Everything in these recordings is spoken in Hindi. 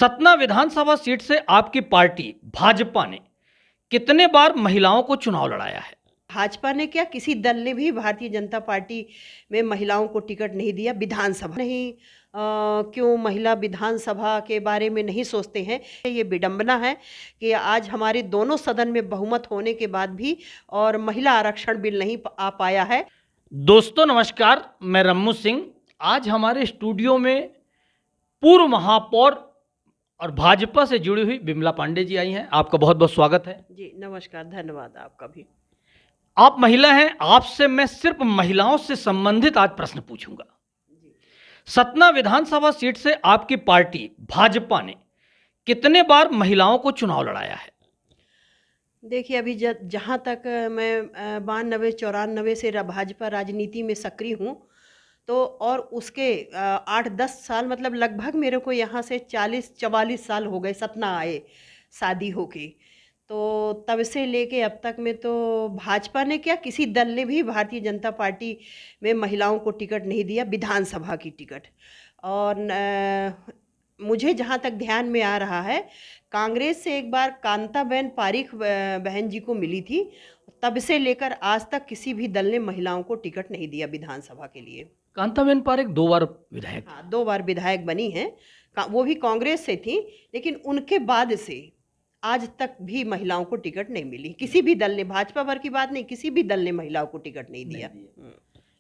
सतना विधानसभा सीट से आपकी पार्टी भाजपा ने कितने बार महिलाओं को चुनाव लड़ाया है? भाजपा ने क्या, किसी दल ने भी भारतीय जनता पार्टी में महिलाओं को टिकट नहीं दिया। विधानसभा नहीं, क्यों महिला विधानसभा के बारे में नहीं सोचते हैं। ये विडंबना है कि आज हमारे दोनों सदन में बहुमत होने के बाद भी और महिला आरक्षण बिल नहीं आ पाया है। दोस्तों नमस्कार, मैं रम्मू सिंह। आज हमारे स्टूडियो में पूर्व महापौर और भाजपा से जुड़ी हुई बिमला पांडे जी आई हैं। आपका बहुत बहुत स्वागत है। जी नमस्कार, धन्यवाद आपका भी। आप महिला हैं, आपसे मैं सिर्फ महिलाओं से संबंधित आज प्रश्न पूछूंगा। सतना विधानसभा सीट से आपकी पार्टी भाजपा ने कितने बार महिलाओं को चुनाव लड़ाया है? देखिए, अभी जहाँ तक मैं 92-94 से भाजपा राजनीति में सक्रिय हूँ, तो और उसके 8-10 साल, मतलब लगभग मेरे को यहाँ से 40-44 साल हो गए सतना आए शादी होके। तो तब से लेके अब तक में तो भाजपा ने क्या, किसी दल ने भी भारतीय जनता पार्टी में महिलाओं को टिकट नहीं दिया, विधानसभा की टिकट। और मुझे जहाँ तक ध्यान में आ रहा है, कांग्रेस से एक बार कांताबेन पारीख बहन जी को मिली थी, तब से लेकर आज तक किसी भी दल ने महिलाओं को टिकट नहीं दिया विधानसभा के लिए। कांताबेन पारीख 2 बार विधायक, हाँ, 2 बार विधायक बनी हैं, वो भी कांग्रेस से थी, लेकिन उनके बाद से आज तक भी महिलाओं को टिकट नहीं मिली। किसी भी दल ने, भाजपा भर की बात नहीं, किसी भी दल ने महिलाओं को टिकट नहीं दिया।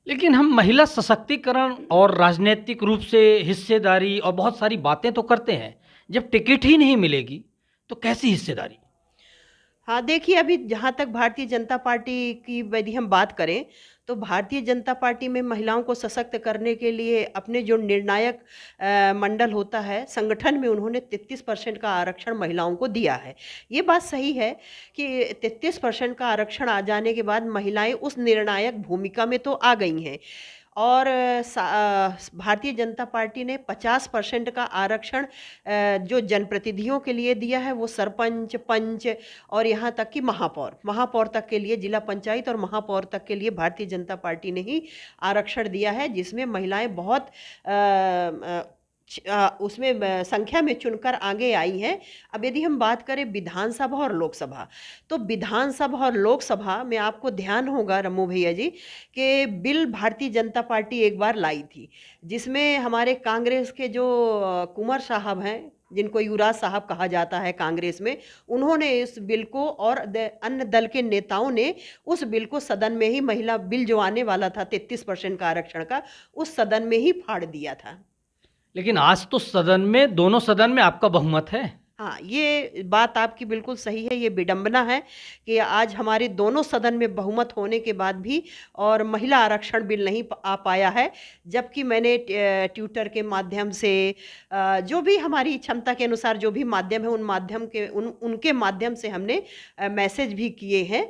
लेकिन हम महिला सशक्तिकरण और राजनीतिक रूप से हिस्सेदारी और बहुत सारी बातें तो करते हैं, जब टिकट ही नहीं मिलेगी तो कैसी हिस्सेदारी? हाँ, देखिए, अभी जहाँ तक भारतीय जनता पार्टी की यदि हम बात करें, तो भारतीय जनता पार्टी में महिलाओं को सशक्त करने के लिए अपने जो निर्णायक मंडल होता है, संगठन में उन्होंने 33% का आरक्षण महिलाओं को दिया है। ये बात सही है कि 33% का आरक्षण आ जाने के बाद महिलाएं उस निर्णायक भूमिका में तो आ गई हैं। और भारतीय जनता पार्टी ने 50% का आरक्षण जो जनप्रतिनिधियों के लिए दिया है, वो सरपंच, पंच और यहाँ तक कि महापौर तक के लिए, जिला पंचायत और महापौर तक के लिए भारतीय जनता पार्टी ने ही आरक्षण दिया है, जिसमें महिलाएं बहुत उसमें संख्या में चुनकर आगे आई हैं। अब यदि हम बात करें विधानसभा और लोकसभा, तो विधानसभा और लोकसभा में आपको ध्यान होगा रम्मू भैया जी कि बिल भारतीय जनता पार्टी एक बार लाई थी, जिसमें हमारे कांग्रेस के जो कुंवर साहब हैं, जिनको युवराज साहब कहा जाता है कांग्रेस में, उन्होंने इस बिल को, और अन्य दल के नेताओं ने उस बिल को सदन में ही, महिला बिल जो आने वाला था 33% का आरक्षण का, उस सदन में ही फाड़ दिया था। लेकिन आज तो सदन में, दोनों सदन में आपका बहुमत है। हाँ, ये बात आपकी बिल्कुल सही है। ये विडंबना है कि आज हमारे दोनों सदन में बहुमत होने के बाद भी और महिला आरक्षण बिल नहीं आ पाया है, जबकि मैंने ट्विटर के माध्यम से, जो भी हमारी क्षमता के अनुसार जो भी माध्यम है, उनके माध्यम से हमने मैसेज भी किए हैं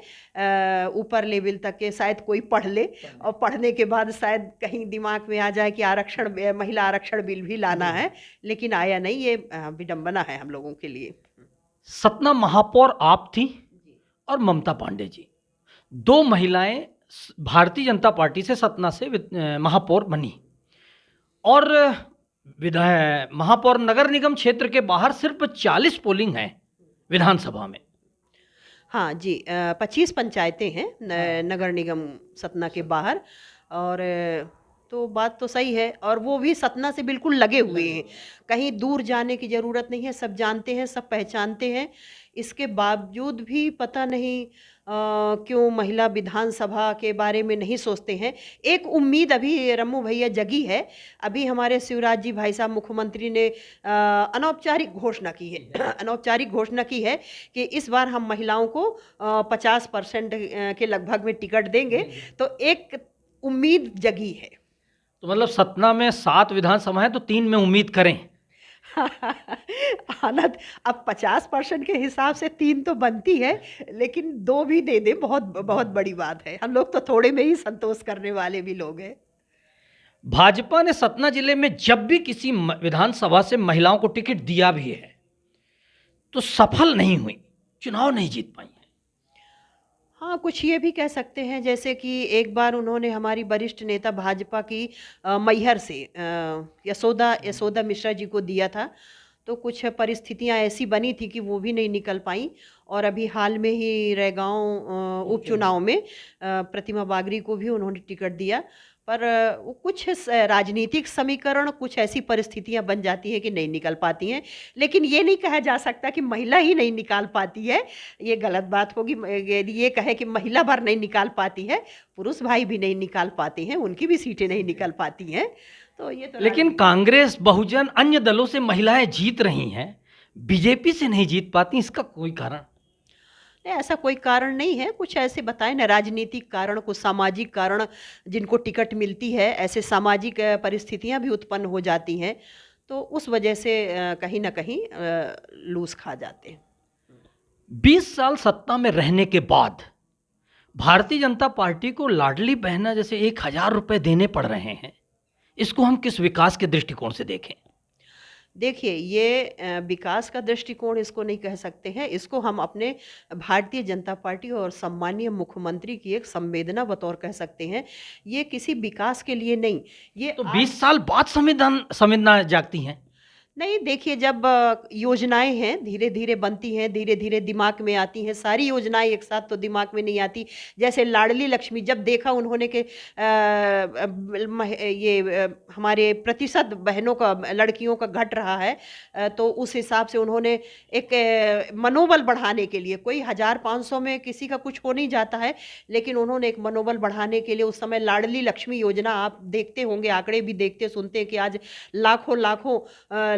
ऊपर लेवल तक के, शायद कोई पढ़ ले और पढ़ने के बाद शायद कहीं दिमाग में आ जाए कि महिला आरक्षण बिल भी लाना है, लेकिन आया नहीं। ये विडंबना है हम लोगों के लिए। सतना महापौर आप थी और ममता पांडे जी, 2 महिलाएं भारतीय जनता पार्टी से सतना से महापौर बनी, और महापौर नगर निगम क्षेत्र के बाहर सिर्फ 40 पोलिंग है विधानसभा में। हाँ जी, 25 पंचायतें हैं नगर निगम सतना के बाहर, और तो बात तो सही है, और वो भी सतना से बिल्कुल लगे हुए हैं, कहीं दूर जाने की ज़रूरत नहीं है, सब जानते हैं, सब पहचानते हैं। इसके बावजूद भी पता नहीं क्यों महिला विधानसभा के बारे में नहीं सोचते हैं। एक उम्मीद अभी रम्मू भैया जगी है। अभी हमारे शिवराज जी भाई साहब मुख्यमंत्री ने अनौपचारिक घोषणा की है अनौपचारिक घोषणा की है कि इस बार हम महिलाओं को 50% के लगभग में टिकट देंगे, तो एक उम्मीद जगी है। तो मतलब सतना में 7 विधानसभा है, तो 3 में उम्मीद करें। हालत अब 50% के हिसाब से 3 तो बनती है, लेकिन 2 भी दे दे, बहुत बहुत बड़ी बात है। हम लोग तो थोड़े में ही संतोष करने वाले भी लोग हैं। भाजपा ने सतना जिले में जब भी किसी विधानसभा से महिलाओं को टिकट दिया भी है, तो सफल नहीं हुई, चुनाव नहीं जीत पाई। हाँ, कुछ ये भी कह सकते हैं, जैसे कि एक बार उन्होंने हमारी वरिष्ठ नेता भाजपा की मैहर से यशोदा मिश्रा जी को दिया था, तो कुछ परिस्थितियां ऐसी बनी थी कि वो भी नहीं निकल पाई। और अभी हाल में ही रैगांव उपचुनाव में प्रतिमा बागरी को भी उन्होंने टिकट दिया। पर वो कुछ राजनीतिक समीकरण, कुछ ऐसी परिस्थितियां बन जाती हैं कि नहीं निकल पाती हैं। लेकिन ये नहीं कहा जा सकता कि महिला ही नहीं निकाल पाती है, ये गलत बात होगी। यदि ये कहे कि महिला भर नहीं निकाल पाती है, पुरुष भाई भी नहीं निकाल पाते हैं, उनकी भी सीटें नहीं निकल पाती हैं। तो ये तो लेकिन कांग्रेस, बहुजन, अन्य दलों से महिलाएं जीत रही हैं, बीजेपी से नहीं जीत पाती, इसका कोई कारण? नहीं, ऐसा कोई कारण नहीं है। कुछ ऐसे बताए ना, राजनीतिक कारण, कुछ सामाजिक कारण, जिनको टिकट मिलती है ऐसे सामाजिक परिस्थितियां भी उत्पन्न हो जाती हैं, तो उस वजह से कहीं ना कहीं लूज खा जाते हैं। 20 साल सत्ता में रहने के बाद भारतीय जनता पार्टी को लाडली बहना जैसे 1,000 रुपए देने पड़ रहे हैं, इसको हम किस विकास के दृष्टिकोण से देखें? देखिए, ये विकास का दृष्टिकोण इसको नहीं कह सकते हैं। इसको हम अपने भारतीय जनता पार्टी और सम्मानीय मुख्यमंत्री की एक संवेदना बतौर कह सकते हैं। ये किसी विकास के लिए नहीं, ये तो 20 साल बाद संवेदना जागती हैं। नहीं, देखिए, जब योजनाएं हैं धीरे धीरे बनती हैं, धीरे धीरे दिमाग में आती हैं। सारी योजनाएं एक साथ तो दिमाग में नहीं आती। जैसे लाडली लक्ष्मी, जब देखा उन्होंने कि हमारे प्रतिशत बहनों का, लड़कियों का घट रहा है, तो उस हिसाब से उन्होंने एक मनोबल बढ़ाने के लिए, कोई 1000-500 में किसी का कुछ हो नहीं जाता है, लेकिन उन्होंने एक मनोबल बढ़ाने के लिए उस समय लाडली लक्ष्मी योजना, आप देखते होंगे, आंकड़े भी देखते सुनते हैं कि आज लाखों लाखों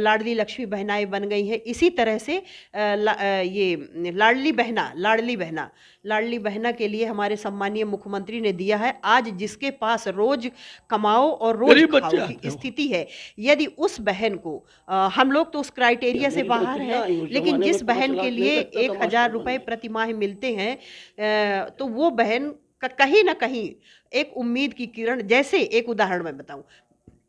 लाडली लक्ष्मी बहनाएं बन गई हैं। इसी तरह से ये लाडली बहना के लिए हमारे सम्मानीय मुख्यमंत्री ने दिया है। आज जिसके पास रोज कमाओ और रोज खाओ की स्थिति है, यदि उस बहन को, हम लोग तो उस क्राइटेरिया से बाहर है, लेकिन जिस बहन के लिए 1,000 रुपए प्रति माह मिलते हैं, तो वो बहन का कहीं ना कहीं एक उम्मीद की किरण। जैसे एक उदाहरण मैं बताऊं,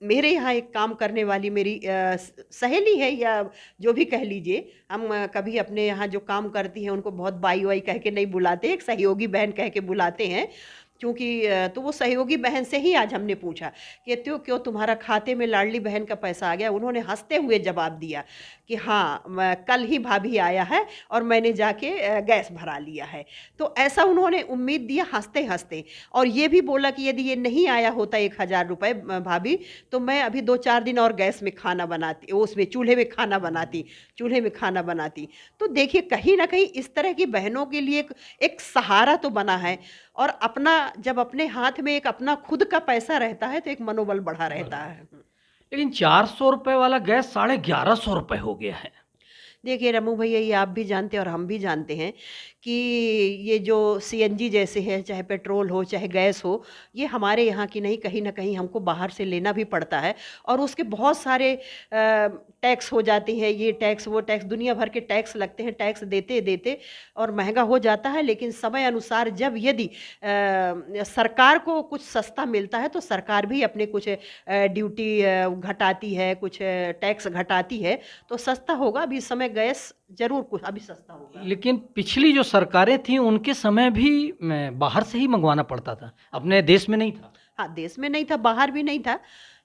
मेरे यहाँ एक काम करने वाली मेरी सहेली है, या जो भी कह लीजिए, हम कभी अपने यहाँ जो काम करती हैं उनको बहुत बाई वाई कह के नहीं बुलाते, एक सहयोगी बहन कह के बुलाते हैं। क्योंकि तो वो सहयोगी बहन से ही आज हमने पूछा कि क्यों तुम्हारा खाते में लाडली बहन का पैसा आ गया। उन्होंने हंसते हुए जवाब दिया कि हाँ, कल ही भाभी आया है और मैंने जाके गैस भरा लिया है। तो ऐसा उन्होंने उम्मीद दिया हंसते हंसते, और ये भी बोला कि यदि ये नहीं आया होता 1,000 रुपये भाभी, तो मैं अभी 2-4 दिन और गैस में खाना बनाती, उसमें चूल्हे में खाना बनाती। तो देखिए, कहीं ना कहीं इस तरह की बहनों के लिए एक सहारा तो बना है। और अपना, जब अपने हाथ में एक अपना खुद का पैसा रहता है तो एक मनोबल बढ़ा रहता है। लेकिन 400 रुपए वाला गैस 1150 रुपए हो गया है। देखिए रमू भैया, ये आप भी जानते हैं और हम भी जानते हैं कि ये जो सीएनजी जैसे है, चाहे पेट्रोल हो चाहे गैस हो, ये हमारे यहाँ की नहीं, कहीं ना कहीं हमको बाहर से लेना भी पड़ता है। और उसके बहुत सारे टैक्स हो जाते हैं, ये टैक्स वो टैक्स, दुनिया भर के टैक्स लगते हैं। टैक्स देते देते और महंगा हो जाता है। लेकिन समय अनुसार जब यदि सरकार को कुछ सस्ता मिलता है तो सरकार भी अपने कुछ ड्यूटी घटाती है, कुछ टैक्स घटाती है, तो सस्ता होगा। अभी समय गैस जरूर कुछ अभी सस्ता होगा। लेकिन पिछली जो सरकारें थी उनके समय भी बाहर से ही मंगवाना पड़ता था, अपने देश में नहीं था। हाँ, देश में नहीं था, बाहर भी नहीं था।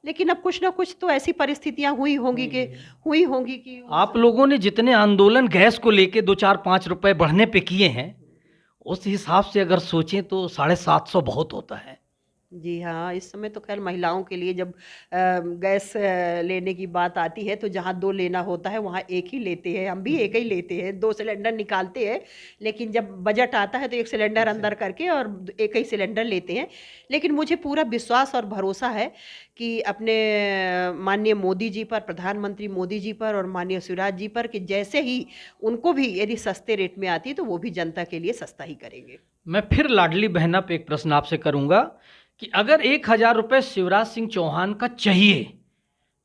लेकिन अब कुछ ना कुछ तो ऐसी परिस्थितियां हुई होंगी कि आप लोगों ने जितने आंदोलन गैस को लेके 2-4-5 रुपए बढ़ने पे किए हैं, उस हिसाब से अगर सोचें तो 750 बहुत होता है। जी हाँ, इस समय तो खैर महिलाओं के लिए जब गैस लेने की बात आती है तो जहाँ 2 लेना होता है वहाँ 1 ही लेते हैं। हम भी 1 ही लेते हैं, 2 सिलेंडर निकालते हैं। लेकिन जब बजट आता है तो 1 सिलेंडर अंदर करके और 1 ही सिलेंडर लेते हैं। लेकिन मुझे पूरा विश्वास और भरोसा है कि अपने माननीय मोदी जी पर, प्रधानमंत्री मोदी जी पर और माननीय शिवराज जी पर, कि जैसे ही उनको भी यदि सस्ते रेट में आती तो वो भी जनता के लिए सस्ता ही करेंगे। मैं फिर लाडली बहना पे एक प्रश्न आपसे करूंगा कि अगर 1,000 रुपए शिवराज सिंह चौहान का चाहिए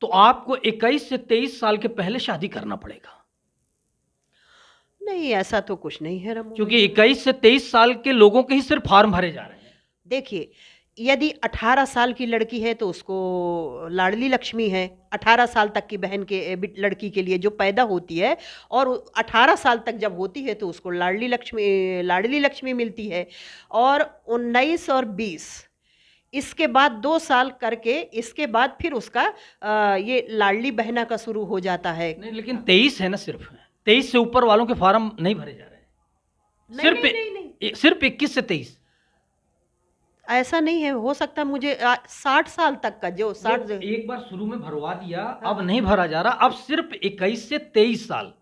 तो आपको 21 से 23 साल के पहले शादी करना पड़ेगा। नहीं, ऐसा तो कुछ नहीं है रमू, क्योंकि 21 से 23 साल के लोगों के ही सिर्फ फॉर्म भरे जा रहे हैं। देखिए, यदि 18 साल की लड़की है तो उसको लाडली लक्ष्मी है। 18 साल तक की बहन के लड़की के लिए जो पैदा होती है, और 18 साल तक जब होती है तो उसको लाडली लक्ष्मी मिलती है। और 19 और 20 इसके बाद 2 साल करके इसके बाद फिर उसका ये लाडली बहना का शुरू हो जाता है। नहीं, लेकिन 23 है ना, सिर्फ 23 से ऊपर वालों के फार्म नहीं भरे जा रहे हैं। नहीं नहीं नहीं नहीं, सिर्फ 21 से 23। ऐसा नहीं है, हो सकता है मुझे 60 साल तक का जो 60 एक बार शुरू में भरवा दिया, अब नहीं भरा जा रहा, अब सिर्फ 21 से 23 साल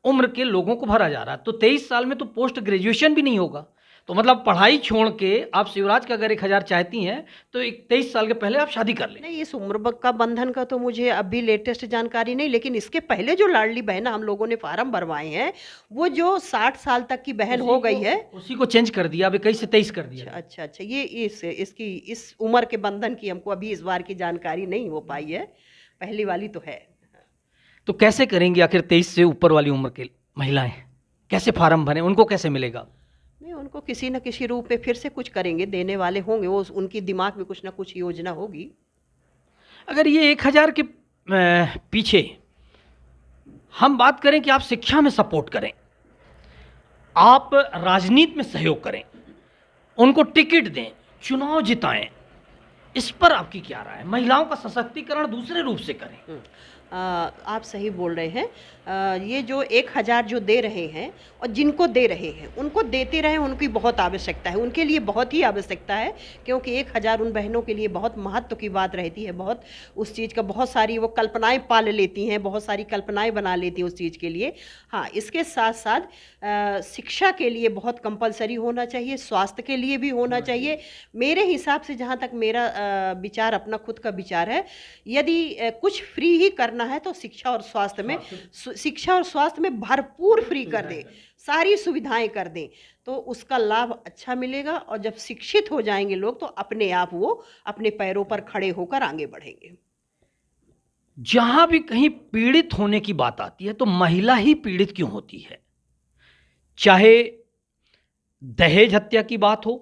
उम्र के लोगों को भरा जा रहा है। तो 23 साल में तो पोस्ट ग्रेजुएशन भी नहीं होगा, तो मतलब पढ़ाई छोड़ के आप शिवराज का अगर 1000 चाहती हैं तो 23 साल के पहले आप शादी कर लें। नहीं, इस उम्र का बंधन का तो मुझे अभी लेटेस्ट जानकारी नहीं, लेकिन इसके पहले जो लाडली बहना हम लोगों ने फार्म भरवाए हैं, वो जो 60 साल तक की बहन हो गई है, उसी को चेंज कर दिया, अब 21 से 23 कर दिया। अच्छा अच्छा, ये इसकी इस उम्र के बंधन की हमको अभी इस बार की जानकारी नहीं हो पाई है, पहली वाली तो है। तो कैसे करेंगे आखिर 23 से ऊपर वाली उम्र के महिलाएं, कैसे फार्म भरें, उनको कैसे मिलेगा? नहीं, उनको किसी न किसी रूप में फिर से कुछ करेंगे, देने वाले होंगे, वो उनकी दिमाग में कुछ ना कुछ योजना होगी। अगर ये 1000 के पीछे हम बात करें कि आप शिक्षा में सपोर्ट करें, आप राजनीति में सहयोग करें, उनको टिकट दें, चुनाव जिताएं, इस पर आपकी क्या राय है? महिलाओं का सशक्तिकरण दूसरे रूप से करें। आप सही बोल रहे हैं। ये जो 1000 जो दे रहे हैं और जिनको दे रहे हैं उनको देते रहें, उनकी बहुत आवश्यकता है, उनके लिए बहुत ही आवश्यकता है, क्योंकि 1000 उन बहनों के लिए बहुत महत्व की बात रहती है, बहुत उस चीज़ का बहुत सारी वो कल्पनाएं पाल लेती हैं, बहुत सारी कल्पनाएं बना लेती हैं उस चीज़ के लिए। हाँ, इसके साथ साथ शिक्षा के लिए बहुत कंपलसरी होना चाहिए, स्वास्थ्य के लिए भी होना चाहिए। मेरे हिसाब से, जहाँ तक मेरा विचार, अपना खुद का विचार है, यदि कुछ फ्री ही करना है तो शिक्षा और स्वास्थ्य में भरपूर फ्री कर दें, सारी सुविधाएं कर दें, तो उसका लाभ अच्छा मिलेगा। और जब शिक्षित हो जाएंगे लोग तो अपने आप वो अपने पैरों पर खड़े होकर आगे बढ़ेंगे। जहां भी कहीं पीड़ित होने की बात आती है तो महिला ही पीड़ित क्यों होती है? चाहे दहेज हत्या की बात हो,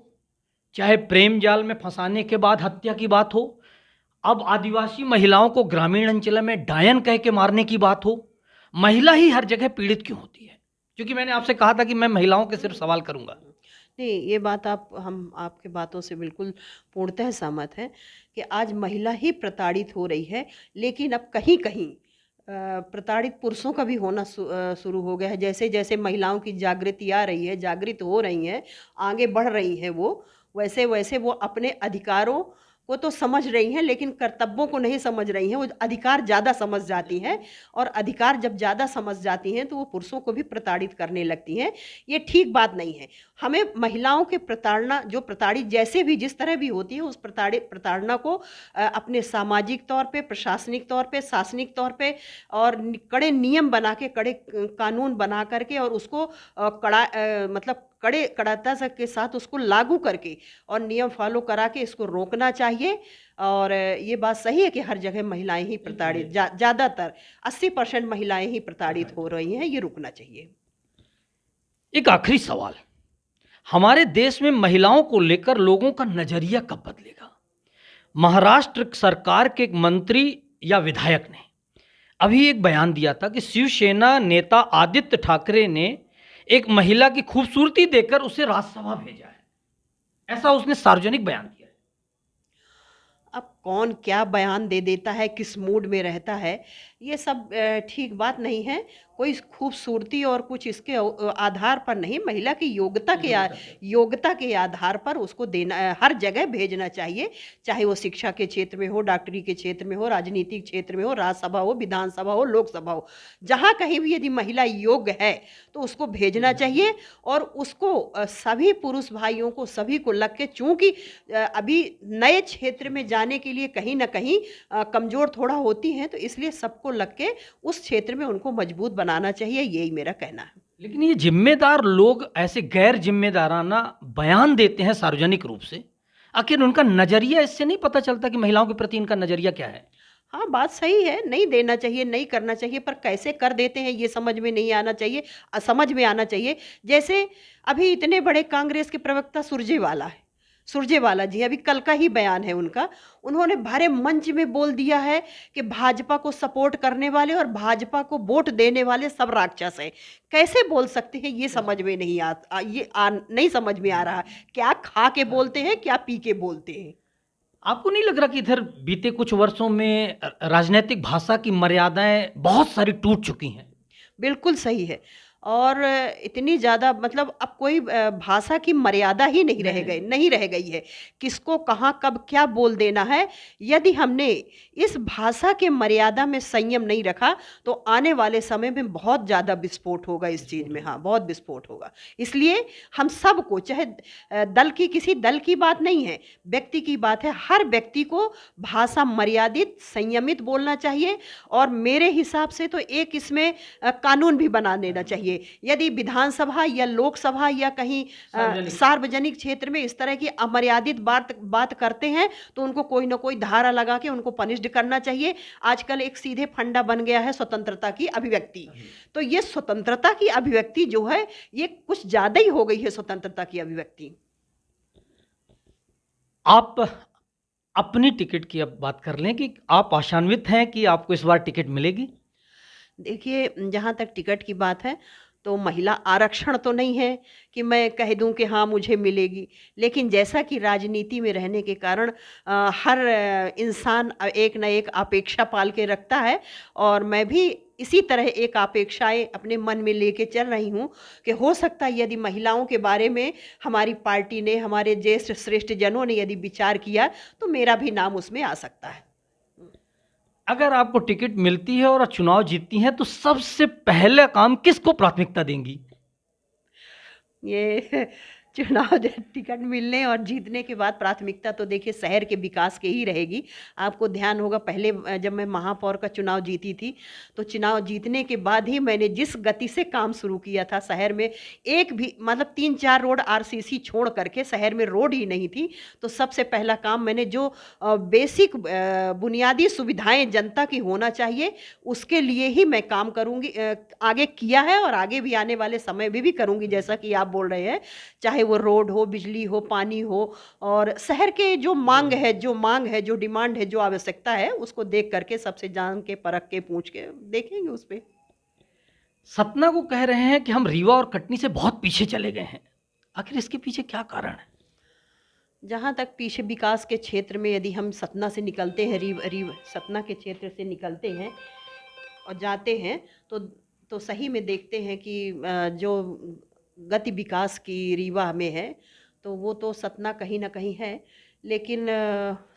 चाहे प्रेम जाल में फंसाने के बाद हत्या की बात हो, अब आदिवासी महिलाओं को ग्रामीण अंचल में डायन कह के मारने की बात हो, महिला ही हर जगह पीड़ित क्यों होती है? क्योंकि मैंने आपसे कहा था कि मैं महिलाओं के सिर्फ सवाल करूंगा। नहीं, ये बात हम आपके बातों से बिल्कुल पूर्णतः सहमत हैं कि आज महिला ही प्रताड़ित हो रही है, लेकिन अब कहीं कहीं प्रताड़ित पुरुषों का भी होना शुरू हो गया है। जैसे जैसे महिलाओं की जागृति आ रही है, जागृत हो रही हैं, आगे बढ़ रही हैं, वो वैसे वैसे वो अपने अधिकारों को तो समझ रही हैं, लेकिन कर्तव्यों को नहीं समझ रही हैं। वो अधिकार ज़्यादा समझ जाती हैं, और अधिकार जब ज़्यादा समझ जाती हैं तो वो पुरुषों को भी प्रताड़ित करने लगती हैं। ये ठीक बात नहीं है। हमें महिलाओं के प्रताड़ना, जो प्रताड़ित जैसे भी जिस तरह भी होती है, उस प्रताड़ना को अपने सामाजिक तौर पे, प्रशासनिक तौर पे, शासनिक तौर पे और कड़े नियम बना के, कड़े कानून बना करके, और उसको मतलब कड़े कड़ाता के साथ उसको लागू करके और नियम फॉलो करा के इसको रोकना चाहिए। और ये बात सही है कि हर जगह महिलाएं ही प्रताड़ित, ज़्यादातर 80% महिलाएं ही प्रताड़ित हो रही हैं, ये रुकना चाहिए। एक आखिरी सवाल, हमारे देश में महिलाओं को लेकर लोगों का नजरिया कब बदलेगा? महाराष्ट्र सरकार के एक मंत्री या विधायक ने अभी एक बयान दिया था कि शिवसेना नेता आदित्य ठाकरे ने एक महिला की खूबसूरती देखकर उसे राज्यसभा भेजा है, ऐसा उसने सार्वजनिक बयान दिया है। अब कौन क्या बयान दे देता है, किस मूड में रहता है, ये सब ठीक बात नहीं है। कोई खूबसूरती और कुछ इसके आधार पर नहीं, महिला की योग्यता के आधार पर उसको देना, हर जगह भेजना चाहिए, चाहे वो शिक्षा के क्षेत्र में हो, डॉक्टरी के क्षेत्र में हो, राजनीतिक क्षेत्र में हो, राज्यसभा हो, विधानसभा हो, लोकसभा हो, जहाँ कहीं भी यदि महिला योग्य है तो उसको भेजना चाहिए। और उसको सभी पुरुष भाइयों को, सभी को लग के, चूँकि अभी नए क्षेत्र में जाने के लिए कहीं ना कहीं कमज़ोर थोड़ा होती हैं, तो इसलिए सबको लग के उस क्षेत्र में उनको मजबूत बनाना चाहिए, यही मेरा कहना है। लेकिन ये जिम्मेदार लोग ऐसे गैर जिम्मेदाराना बयान देते हैं सार्वजनिक रूप से, आखिर उनका नजरिया, इससे नहीं पता चलता कि महिलाओं के प्रति इनका नजरिया क्या है? हाँ, बात सही है, नहीं देना चाहिए, नहीं करना चाहिए, पर कैसे कर देते हैं ये समझ में नहीं आना चाहिए, समझ में आना चाहिए। जैसे अभी इतने बड़े कांग्रेस के प्रवक्ता सुरजेवाला जी, अभी कल का ही बयान है उनका, उन्होंने भरे मंच में बोल दिया है कि भाजपा को सपोर्ट करने वाले और भाजपा को वोट देने वाले सब राक्षस हैं। कैसे बोल सकते हैं, ये समझ में नहीं नहीं समझ में आ रहा, क्या खा के बोलते हैं, क्या पी के बोलते हैं। आपको नहीं लग रहा कि इधर बीते कुछ वर्षों में राजनीतिक भाषा की मर्यादाएं बहुत सारी टूट चुकी हैं? बिल्कुल सही है। और इतनी ज़्यादा मतलब अब कोई भाषा की मर्यादा ही नहीं रह गई है। किसको कहाँ कब क्या बोल देना है, यदि हमने इस भाषा के मर्यादा में संयम नहीं रखा तो आने वाले समय में बहुत ज़्यादा विस्फोट होगा इस चीज़ में। हाँ, बहुत विस्फोट होगा। इसलिए हम सबको, चाहे दल की, किसी दल की बात नहीं है, व्यक्ति की बात है, हर व्यक्ति को भाषा मर्यादित, संयमित बोलना चाहिए। और मेरे हिसाब से तो एक इसमें कानून भी बना देना चाहिए। यदि विधानसभा या लोकसभा या कहीं सार्वजनिक क्षेत्र में इस तरह की अमर्यादित बात करते हैं तो उनको कोई ना कोई धारा लगा के उनको पनिश्ड करना चाहिए। आजकल एक सीधे फंडा बन गया है स्वतंत्रता की अभिव्यक्ति। तो ये स्वतंत्रता की अभिव्यक्ति जो है ये कुछ ज्यादा ही हो गई है, स्वतंत्रता की अभिव्यक्ति। आप अपनी टिकट की अब बात कर लें कि आप आशान्वित हैं कि आपको इस बार टिकट मिलेगी? देखिए, जहाँ तक टिकट की बात है तो महिला आरक्षण तो नहीं है कि मैं कह दूं कि हाँ मुझे मिलेगी। लेकिन जैसा कि राजनीति में रहने के कारण हर इंसान एक न एक अपेक्षा पाल के रखता है, और मैं भी इसी तरह एक अपेक्षाएं अपने मन में लेके चल रही हूँ कि हो सकता है यदि महिलाओं के बारे में हमारी पार्टी ने, हमारे ज्येष्ठ श्रेष्ठ जनों ने यदि विचार किया तो मेरा भी नाम उसमें आ सकता है। अगर आपको टिकट मिलती है और चुनाव जीतती हैं तो सबसे पहले काम किसको प्राथमिकता देंगी? ये चुनाव टिकट मिलने और जीतने के बाद प्राथमिकता तो देखिए शहर के विकास के ही रहेगी। आपको ध्यान होगा पहले जब मैं महापौर का चुनाव जीती थी तो चुनाव जीतने के बाद ही मैंने जिस गति से काम शुरू किया था शहर में, एक भी मतलब 3-4 रोड आरसीसी छोड़ करके शहर में रोड ही नहीं थी। तो सबसे पहला काम मैंने जो बेसिक बुनियादी सुविधाएं जनता की होना चाहिए उसके लिए ही मैं काम करूँगी, आगे किया है और आगे भी आने वाले समय में भी करूँगी। जैसा कि आप बोल रहे हैं, चाहे वो रोड हो, बिजली हो, पानी हो, और शहर के जो मांग है, जो डिमांड है, जो आवश्यकता है उसको देख करके सबसे जान के, परख के, पूछ के देखेंगे उस पे। सतना को कह रहे हैं कि हम रीवा और कटनी से बहुत पीछे चले गए हैं, आखिर इसके पीछे क्या कारण है? जहाँ तक पीछे विकास के क्षेत्र में यदि हम सतना से निकलते हैं, सतना के क्षेत्र से निकलते हैं और जाते हैं तो सही में देखते हैं कि जो गति विकास की रीवा में है तो वो तो सतना कहीं ना कहीं है। लेकिन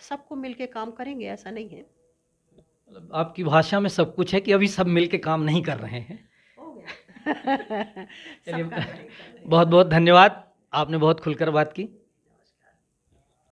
सबको मिलके काम करेंगे, ऐसा नहीं है। मतलब आपकी भाषा में सब कुछ है कि अभी सब मिलके काम नहीं कर रहे हैं। हो गया। चलिए, बहुत बहुत धन्यवाद, आपने बहुत खुलकर बात की।